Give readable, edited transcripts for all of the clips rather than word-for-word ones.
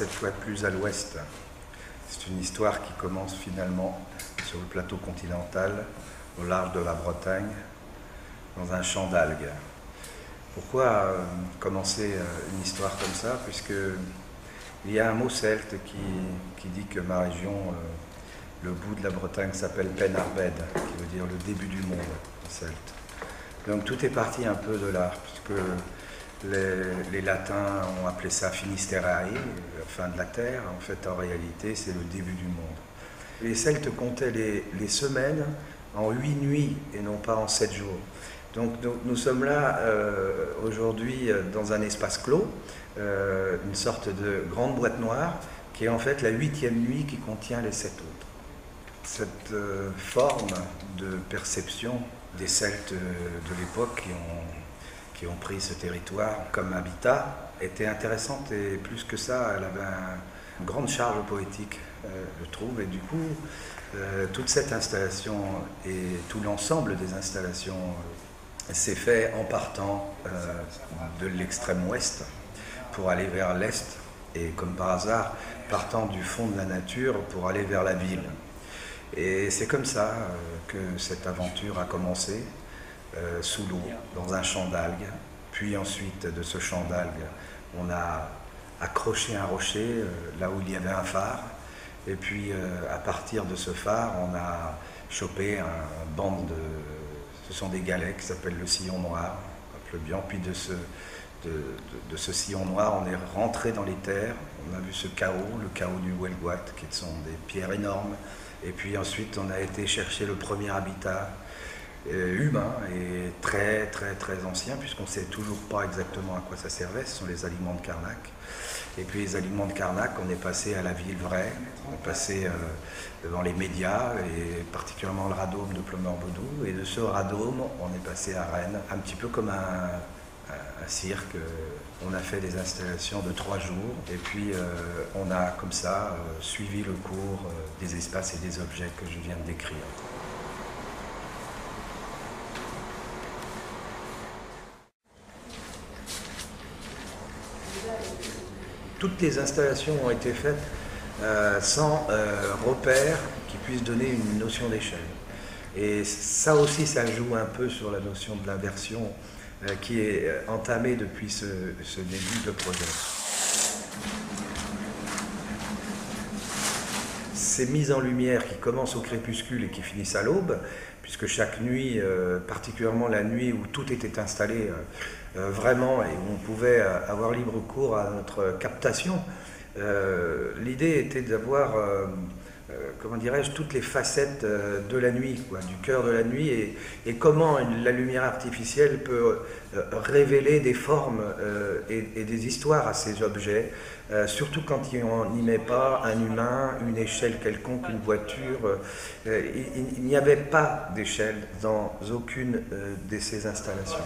cette fois plus à l'ouest. C'est une histoire qui commence finalement sur le plateau continental, au large de la Bretagne, dans un champ d'algues. Pourquoi commencer une histoire comme ça? Puisque il y a un mot celte qui dit que ma région, le bout de la Bretagne s'appelle Pen Arbed, qui veut dire le début du monde en celte. Donc tout est parti un peu de là, puisque les latins ont appelé ça Finisterrae, la fin de la terre. En fait, en réalité, c'est le début du monde. Les Celtes comptaient les semaines en 8 nuits et non pas en 7 jours. Donc nous sommes là aujourd'hui dans un espace clos, une sorte de grande boîte noire qui est en fait la 8e nuit qui contient les 7 autres. Cette forme de perception des Celtes de l'époque qui ont pris ce territoire comme habitat était intéressante, et plus que ça, elle avait une grande charge poétique, je trouve, et du coup toute cette installation et tout l'ensemble des installations s'est fait en partant de l'extrême ouest pour aller vers l'est, et comme par hasard partant du fond de la nature pour aller vers la ville. Et c'est comme ça que cette aventure a commencé, sous l'eau, dans un champ d'algues. Puis ensuite, de ce champ d'algues, on a accroché un rocher là où il y avait un phare. Et puis, à partir de ce phare, on a chopé un bande de... Ce sont des galets qui s'appellent le sillon noir, le bian. Puis de ce sillon noir, on est rentré dans les terres. On a vu ce chaos, le chaos du Welgoat, qui sont des pierres énormes. Et puis ensuite, on a été chercher le premier habitat humain et très ancien, puisqu'on ne sait toujours pas exactement à quoi ça servait. Ce sont les aliments de Carnac. Et puis les aliments de Carnac, on est passé à la ville vraie, on est passé devant les médias, et particulièrement le Radôme de Ploemeur-Bodou. Et de ce Radôme, on est passé à Rennes, un petit peu comme un cirque. On a fait des installations de 3 jours, et puis on a comme ça suivi le cours des espaces et des objets que je viens de décrire. Toutes les installations ont été faites sans repère qui puisse donner une notion d'échelle. Et ça aussi, ça joue un peu sur la notion de l'inversion qui est entamée depuis ce début de projet. Ces mises en lumière qui commencent au crépuscule et qui finissent à l'aube, puisque chaque nuit, particulièrement la nuit où tout était installé vraiment et où on pouvait avoir libre cours à notre captation, l'idée était d'avoir, comment dirais-je, toutes les facettes de la nuit, quoi, du cœur de la nuit, et comment la lumière artificielle peut révéler des formes et des histoires à ces objets, surtout quand on n'y met pas un humain, une échelle quelconque, une voiture. Il n'y avait pas d'échelle dans aucune de ces installations.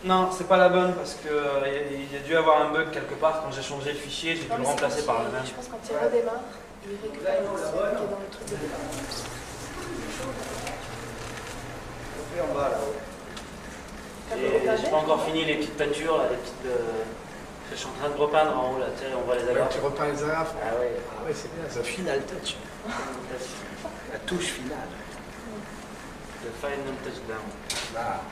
Non, c'est pas la bonne, parce qu'il y a dû avoir un bug quelque part. Quand j'ai changé le fichier, j'ai dû le remplacer par le même. Je pense que quand il redémarre, il récupère l'ancien qui est dans le truc de départ. En bas là. Et j'ai pas encore fini les petites peintures, là, les petites. Je suis en train de repeindre en haut là, tu sais, on voit les agrafes. Tu repeins les agrafes. Ah ouais. Ah ouais, c'est bien, ça. Final touch. La touche finale. Le final touchdown. Là.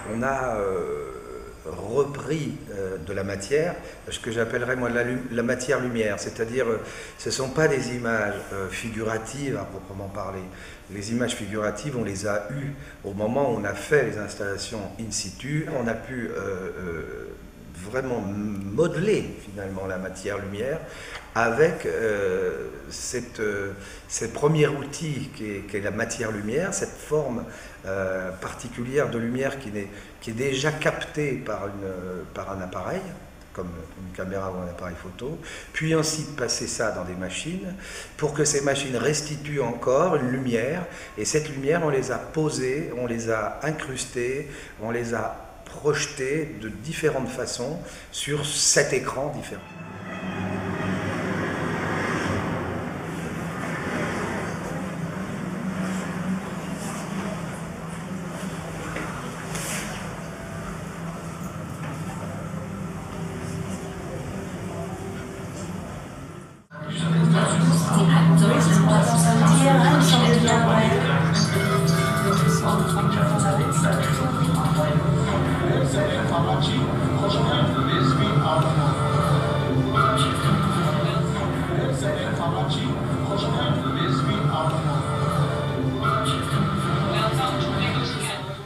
On a repris de la matière, ce que j'appellerais moi la matière-lumière, c'est-à-dire ce ne sont pas des images figuratives à proprement parler. Les images figuratives, on les a eues au moment où on a fait les installations in situ. On a pu vraiment modeler finalement la matière-lumière avec ce premier outil qui est la matière-lumière, cette forme particulière de lumière qui est déjà captée par un appareil, comme une caméra ou un appareil photo, puis ensuite passer ça dans des machines pour que ces machines restituent encore une lumière, et cette lumière on les a posées, on les a incrustées, on les a projetées de différentes façons sur 7 écrans différents.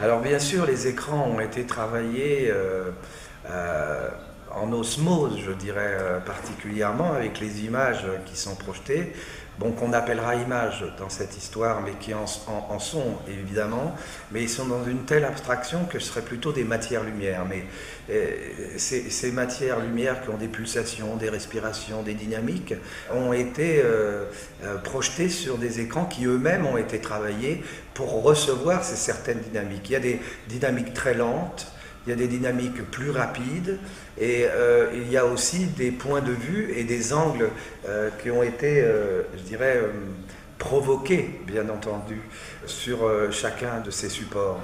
Alors bien sûr, les écrans ont été travaillés en osmose, je dirais particulièrement, avec les images qui sont projetées, bon, qu'on appellera images dans cette histoire, mais qui en sont évidemment, mais ils sont dans une telle abstraction que ce serait plutôt des matières-lumière. Mais ces matières-lumière qui ont des pulsations, des respirations, des dynamiques, ont été projetées sur des écrans qui eux-mêmes ont été travaillés pour recevoir ces certaines dynamiques. Il y a des dynamiques très lentes, il y a des dynamiques plus rapides, et il y a aussi des points de vue et des angles qui ont été, je dirais, provoqués, bien entendu, sur chacun de ces supports.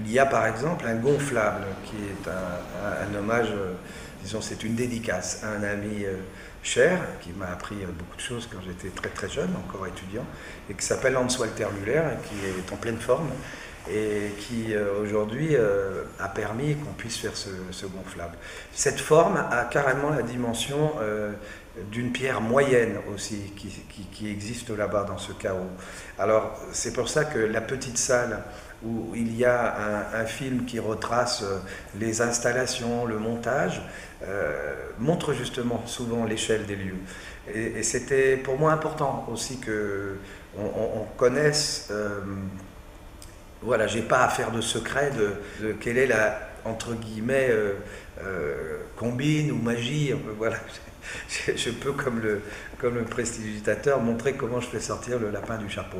Il y a par exemple un gonflable qui est un hommage, disons c'est une dédicace à un ami cher qui m'a appris beaucoup de choses quand j'étais très très jeune, encore étudiant, et qui s'appelle Hans-Walter Müller et qui est en pleine forme et qui aujourd'hui a permis qu'on puisse faire ce gonflable. Cette forme a carrément la dimension d'une pierre moyenne aussi qui existe là-bas dans ce chaos. Alors c'est pour ça que la petite salle où il y a un film qui retrace les installations, le montage, montre justement souvent l'échelle des lieux. Et c'était pour moi important aussi qu'on connaisse, voilà, j'ai pas à faire de secret de quelle est la, entre guillemets, combine ou magie, voilà. Je peux, comme le prestidigitateur, montrer comment je fais sortir le lapin du chapeau.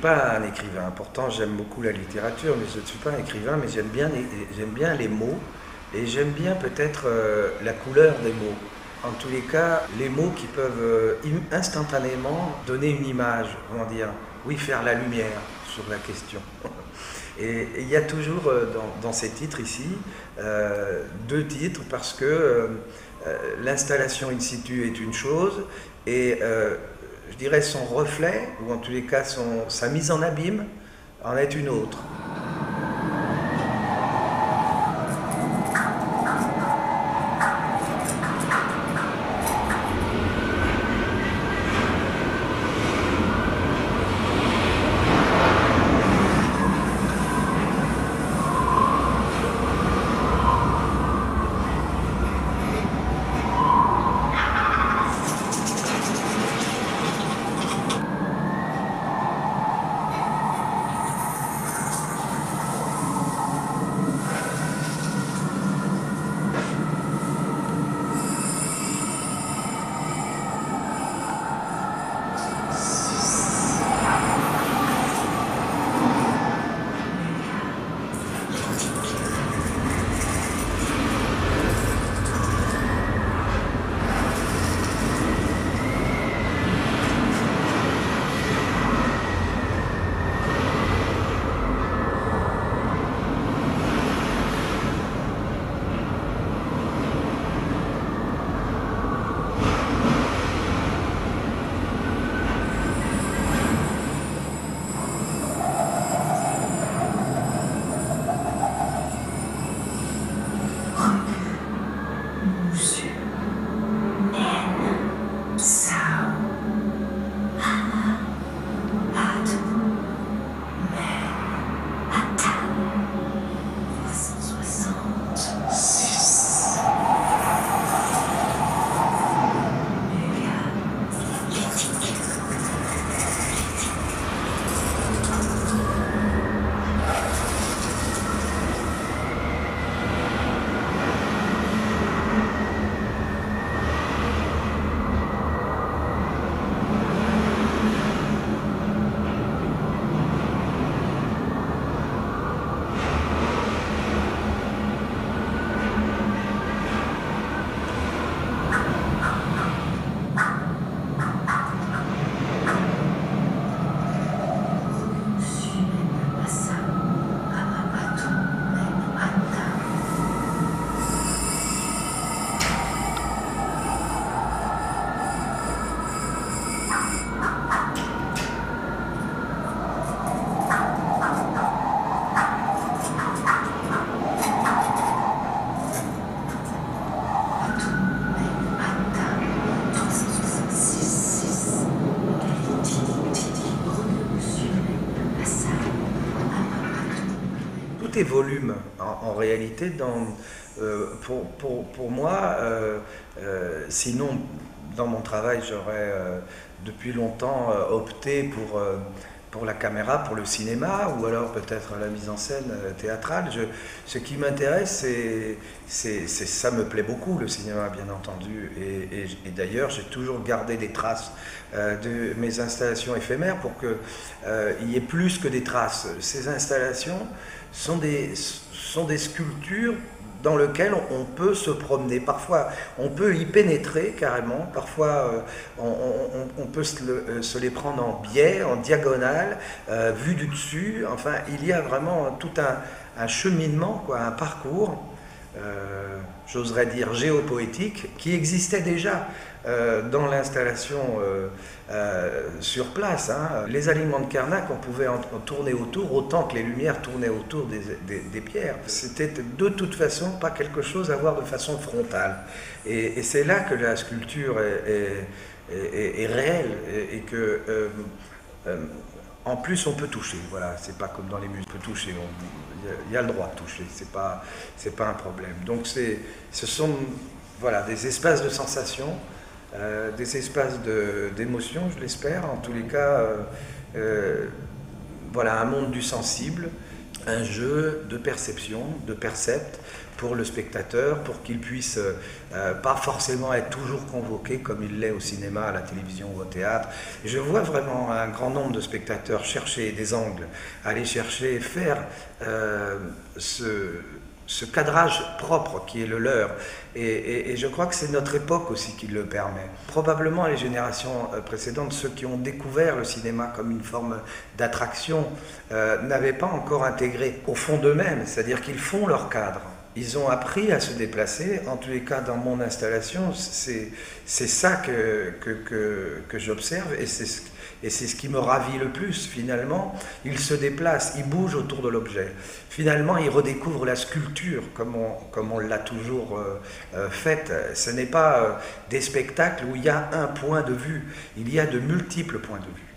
pas un écrivain, pourtant j'aime beaucoup la littérature, mais je ne suis pas un écrivain, mais j'aime bien les mots, et j'aime bien peut-être la couleur des mots. En tous les cas, les mots qui peuvent instantanément donner une image, comment dire, oui, faire la lumière sur la question. Et il y a toujours dans ces titres ici, deux titres, parce que l'installation in situ est une chose, et je dirais son reflet, ou en tous les cas sa mise en abîme, en est une autre. Tout est volume en réalité pour moi, sinon dans mon travail j'aurais depuis longtemps opté pour la caméra, pour le cinéma, ou alors peut-être la mise en scène théâtrale. Ce qui m'intéresse, ça me plaît beaucoup, le cinéma, bien entendu, et d'ailleurs j'ai toujours gardé des traces de mes installations éphémères pour qu'il y ait plus que des traces. Ces installations sont des sculptures dans lesquelles on peut se promener. Parfois, on peut y pénétrer carrément. Parfois, on peut se les prendre en biais, en diagonale, vu du dessus. Enfin, il y a vraiment tout un cheminement, quoi, un parcours, j'oserais dire géopoétique, qui existait déjà dans l'installation sur place. Hein. Les alignements de Carnac, on pouvait en tourner autour autant que les lumières tournaient autour des pierres. C'était de toute façon pas quelque chose à voir de façon frontale. Et c'est là que la sculpture est réelle et que en plus on peut toucher. Voilà, c'est pas comme dans les musées, on peut toucher. Il y a le droit de toucher. C'est pas un problème. Donc ce sont voilà des espaces de sensations. Des espaces d'émotion, je l'espère, en tous les cas, voilà, un monde du sensible, un jeu de perception, de percept, pour le spectateur, pour qu'il puisse pas forcément être toujours convoqué comme il l'est au cinéma, à la télévision ou au théâtre. Et je vois vraiment un grand nombre de spectateurs chercher des angles, aller chercher, faire ce cadrage propre qui est le leur. Et je crois que c'est notre époque aussi qui le permet. Probablement les générations précédentes, ceux qui ont découvert le cinéma comme une forme d'attraction, n'avaient pas encore intégré au fond d'eux-mêmes, c'est-à-dire qu'ils font leur cadre. Ils ont appris à se déplacer. En tous les cas, dans mon installation, c'est ça que j'observe, et c'est ce qui me ravit le plus, finalement. Ils se déplacent, ils bougent autour de l'objet. Finalement, ils redécouvrent la sculpture comme on l'a toujours faite. Ce n'est pas des spectacles où il y a un point de vue, il y a de multiples points de vue.